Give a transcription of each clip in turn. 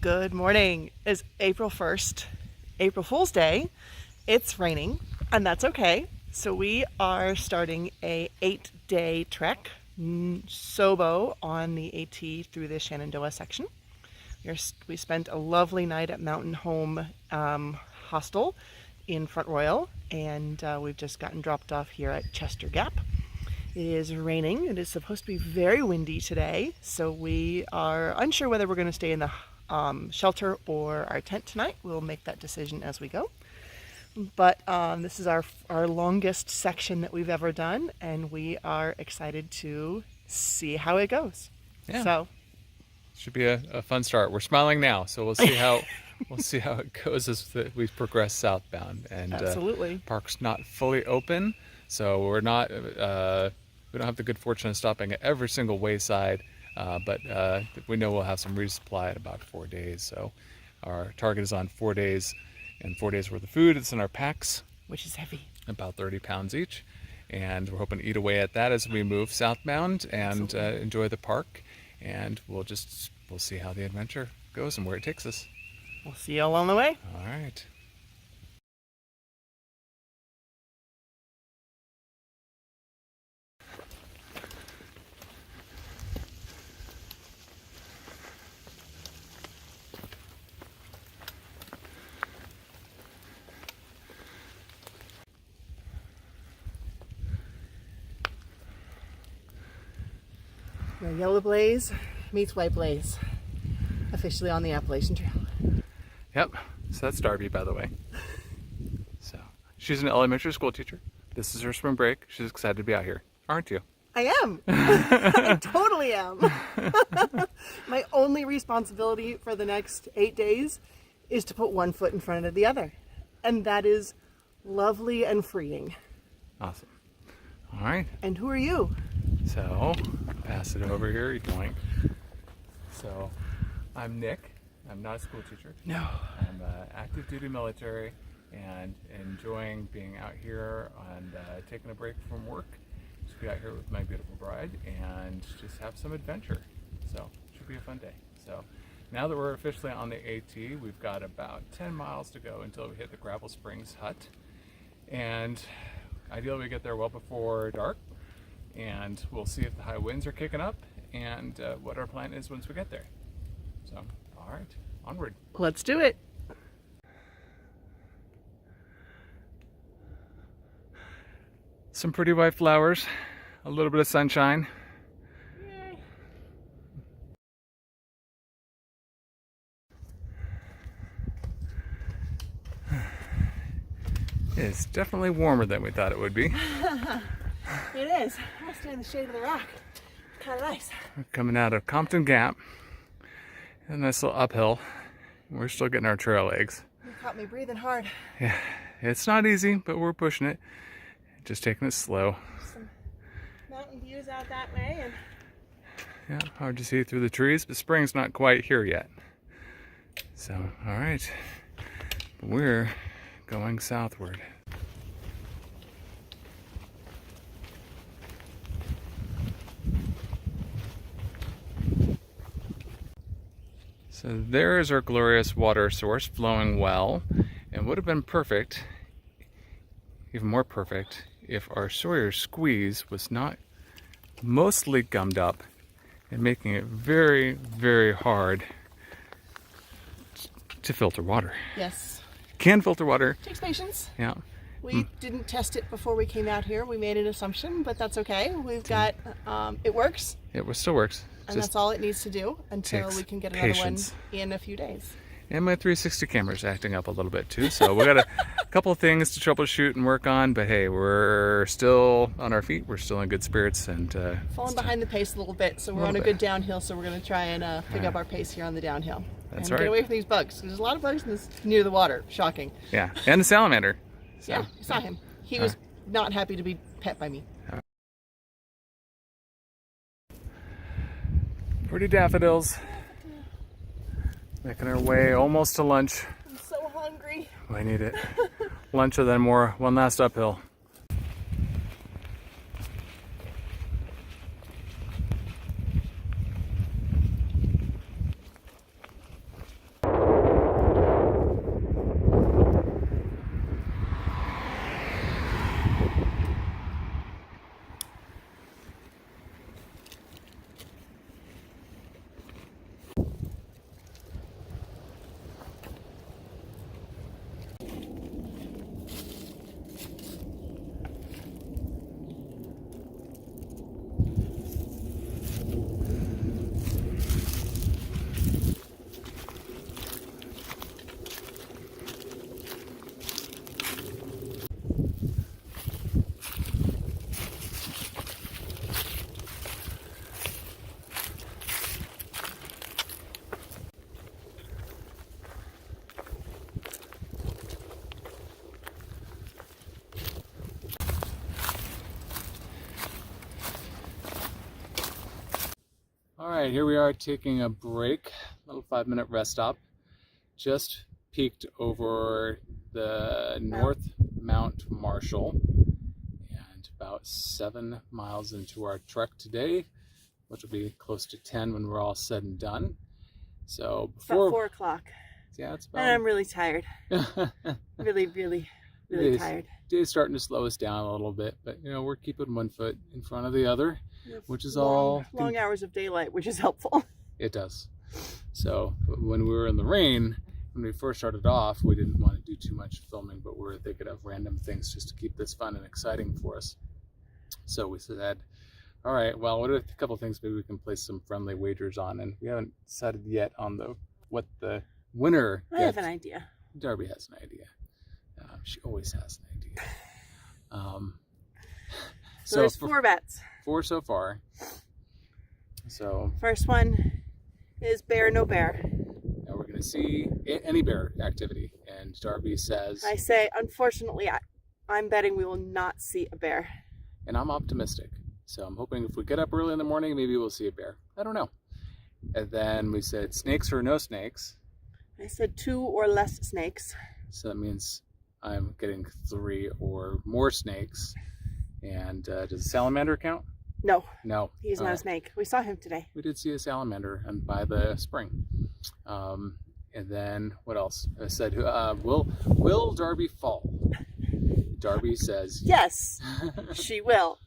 Good morning. It's April 1st, April Fool's Day. It's raining, and that's okay. So we are starting a 8-day trek, Sobo, on the AT through the Shenandoah section. We spent a lovely night at Mountain Home Hostel in Front Royal, and we've just gotten dropped off here at Chester Gap. It is raining. It is supposed to be very windy today, so we are unsure whether we're going to stay in the shelter or our tent tonight. We'll make that decision as we go. But this is our longest section that we've ever done, and we are excited to see how it goes. Yeah. So should be a fun start. We're smiling now, so we'll see how it goes as we progress southbound. And absolutely, park's not fully open, so we're not we don't have the good fortune of stopping at every single wayside. But we know we'll have some resupply in about 4 days. So our target is on 4 days, and 4 days worth of food. It's in our packs, which is heavy, about 30 pounds each. And we're hoping to eat away at that as we move southbound and enjoy the park. And we'll see how the adventure goes and where it takes us. We'll see you all on the way. All right. The Yellow Blaze meets White Blaze, officially on the Appalachian Trail. Yep. So that's Darby, by the way. So she's an elementary school teacher. This is her spring break. She's excited to be out here, aren't you? I am. I totally am. My only responsibility for the next 8 days is to put one foot in front of the other. And that is lovely and freeing. Awesome. All right. And who are you? So, pass it over here. You can So, I'm Nick. I'm not a school teacher. No. I'm active duty military and enjoying being out here and taking a break from work. Just be out here with my beautiful bride and just have some adventure. So, it should be a fun day. So, now that we're officially on the AT, we've got about 10 miles to go until we hit the Gravel Springs hut. And ideally we get there well before dark. And we'll see if the high winds are kicking up and what our plan is once we get there. So, all right, onward. Let's do it. Some pretty white flowers, a little bit of sunshine. Yay. It's definitely warmer than we thought it would be. It is. I'll stay in the shade of the rock. Kind of nice. We're coming out of Compton Gap. A nice little uphill. We're still getting our trail legs. You caught me breathing hard. Yeah, it's not easy, but we're pushing it. Just taking it slow. Some mountain views out that way. And yeah, hard to see through the trees, but spring's not quite here yet. So, all right. We're going southward. So there is our glorious water source flowing well, and would have been perfect, even more perfect, if our Sawyer squeeze was not mostly gummed up and making it very, very hard to filter water. yes, Can filter water. takes patience. Yeah. We didn't test it before we came out here. We made an assumption, but that's okay. We've got, it works, Still works. and Just that's all it needs to do until takes we can get another patience. one in a few days. And my 360 camera's acting up a little bit too, so we got a couple of things to troubleshoot and work on, but hey, we're still on our feet, we're still in good spirits, and Falling behind the pace a little bit, so we're on a good downhill, so we're going to try and pick up our pace here on the downhill. That's and right. get away from these bugs. There's a lot of bugs near the water. Shocking. yeah, and the salamander. So. Yeah, I saw him. He was not happy to be pet by me. Pretty daffodils. Making our way almost to lunch. I'm so hungry. We need it. Lunch and then one last uphill. All right, here we are taking a break, a little 5-minute rest stop. Just peeked over the North Mount Marshall and about 7 miles into our trek today, which will be close to 10 when we're all said and done. So before about 4 o'clock. Yeah, it's about. And I'm really tired. really tired. Day's starting to slow us down a little bit, but you know, we're keeping one foot in front of the other, which is long hours of daylight, which is helpful. It does. So when we were in the rain, when we first started off, we didn't want to do too much filming, but we were thinking of random things just to keep this fun and exciting for us. So we said, all right, well, what are a couple of things maybe we can place some friendly wagers on? And we haven't decided yet on what the winner I have an idea. Darby has an idea. She always has an idea. So there's 4 bets. 4 so far. So first one is bear, no bear. Now we're going to see any bear activity. And Darby says... I say, unfortunately, I'm betting we will not see a bear. And I'm optimistic. So I'm hoping if we get up early in the morning, maybe we'll see a bear. I don't know. And then we said snakes or no snakes. I said 2 or less snakes. So that means I'm getting 3 or more snakes. And does a salamander count? No. No. He's not a snake. We saw him today. We did see a salamander by the spring. And then what else? I said, will Darby fall? Darby says yes, she will.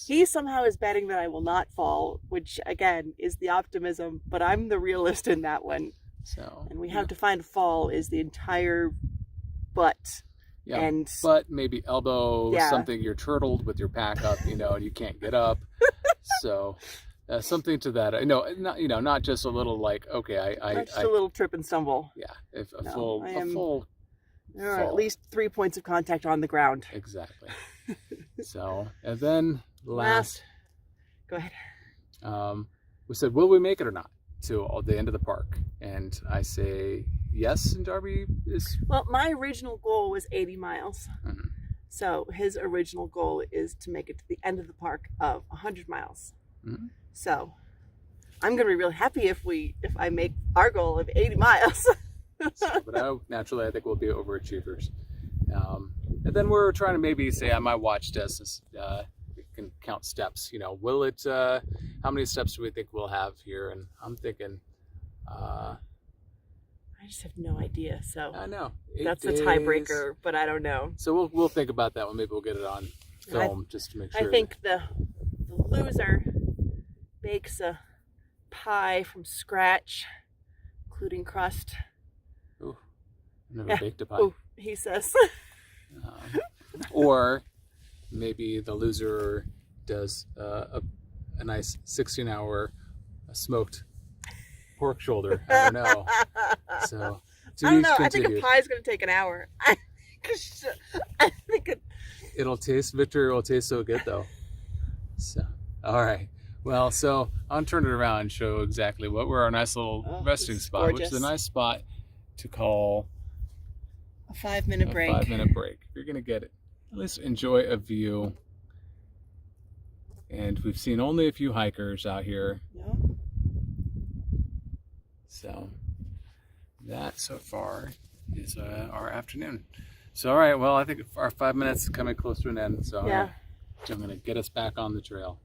He somehow is betting that I will not fall, which again is the optimism, but I'm the realist in that one. So, and we have to find a fall is the entire butt. Yeah, and butt, maybe elbow, something you're turtled with your pack up, and you can't get up. So something to that. Not just a little just a little trip and stumble. Yeah, if a full. There are at least 3 points of contact on the ground. Exactly. So, and then last. Go ahead. We said, will we make it or not to the end of the park? And I say yes, and Darby is... Well, my original goal was 80 miles. Mm-hmm. So his original goal is to make it to the end of the park of 100 miles. Mm-hmm. So I'm going to be really happy if I make our goal of 80 miles. But naturally, I think we'll be overachievers. And then we're trying to maybe say on my watch test, we can count steps. Will it? How many steps do we think we'll have here? And I'm thinking. I just have no idea. So I know that's a tiebreaker, but I don't know. So we'll think about that one. Maybe we'll get it on film just to make sure. I think the loser bakes a pie from scratch, including crust. Ooh, never baked a pie. Ooh, he says. Or maybe the loser does a nice 16-hour smoked pork shoulder. I don't know. So I don't know. I think a pie is going to take an hour. I think Victory will taste so good though. So all right. Well, so I'll turn it around and show exactly what we're our nice little resting spot, gorgeous. Which is a nice spot to call a 5-minute break. 5-minute break. You're going to get it. At least enjoy a view. And we've seen only a few hikers out here. Yeah. So that so far is our afternoon. So all right, well, I think our 5 minutes is coming close to an end. So yeah. I'm going to get us back on the trail.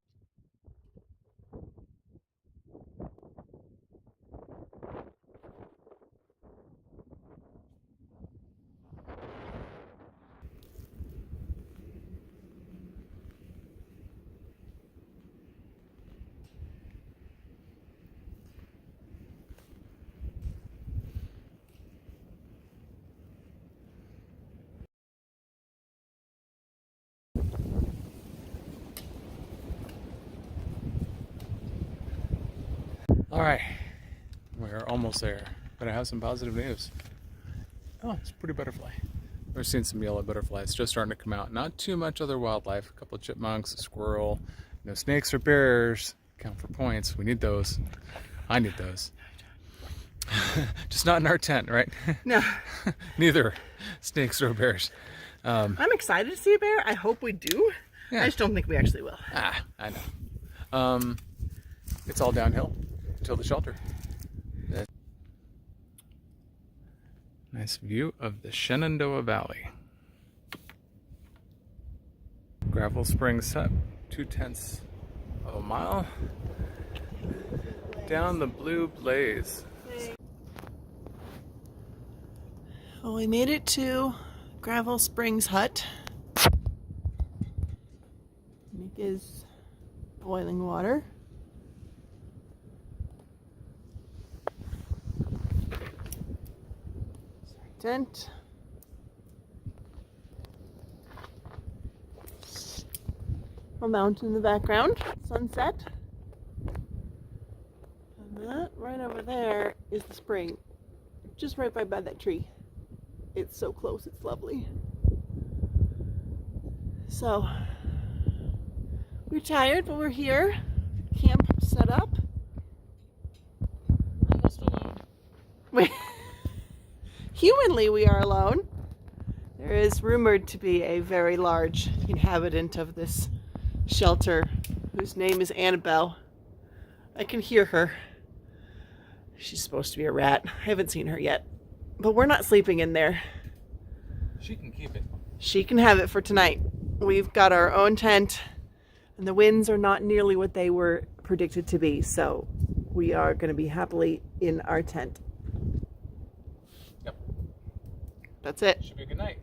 All right, we're almost there, but I have some positive news. Oh, it's a pretty butterfly. We're seeing some yellow butterflies just starting to come out. Not too much other wildlife, a couple of chipmunks, a squirrel, no snakes or bears. Count for points, we need those. I need those. Just not in our tent, right? No. Neither snakes or bears. I'm excited to see a bear. I hope we do. Yeah. I just don't think we actually will. I know. it's all downhill until the shelter. Nice view of the Shenandoah Valley. Gravel Springs Hut, 2/10 of a mile down the Blue Blaze. Well, we made it to Gravel Springs Hut. Nick is boiling water. Tent. A mountain in the background, sunset. And that right over there is the spring, just right by that tree. It's so close, it's lovely. So, we're tired, but we're here. Camp set up. Almost alone. Humanly, we are alone. There is rumored to be a very large inhabitant of this shelter whose name is Annabelle. I can hear her. She's supposed to be a rat. I haven't seen her yet. But we're not sleeping in there. She can keep it. She can have it for tonight. We've got our own tent, and the winds are not nearly what they were predicted to be, so we are going to be happily in our tent. Yep. That's it. Should be a good night.